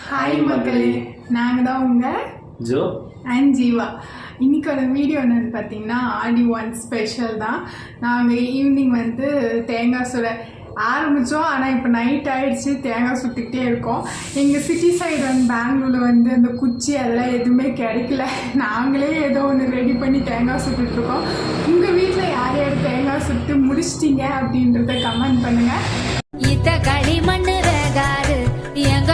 Hi மக்களே, நாங்கள் தான் உங்கள் ஜோ அண்ட் ஜீவா. இன்றைக்கோட வீடியோ என்னென்னு பார்த்தீங்கன்னா ஆடி 1 ஸ்பெஷல் தான். நாங்கள் ஈவினிங் வந்து தேங்காய் சுட ஆரம்பித்தோம். ஆனால் இப்போ நைட் ஆகிடுச்சு, தேங்காய் சுட்டுக்கிட்டே இருக்கோம். எங்கள் சிட்டி சைடு வந்து பெங்களூரில் வந்து அந்த குச்சி அதெல்லாம் எதுவுமே கிடைக்கல. நாங்களே ஏதோ ஒன்று ரெடி பண்ணி தேங்காய் சுட்டுட்ருக்கோம். உங்கள் வீட்டில் யார் யார் தேங்காய் சுட்டு முடிச்சிட்டிங்க அப்படின்றத கமெண்ட் பண்ணுங்கள். இத்த களிமண் ரகாரு எங்க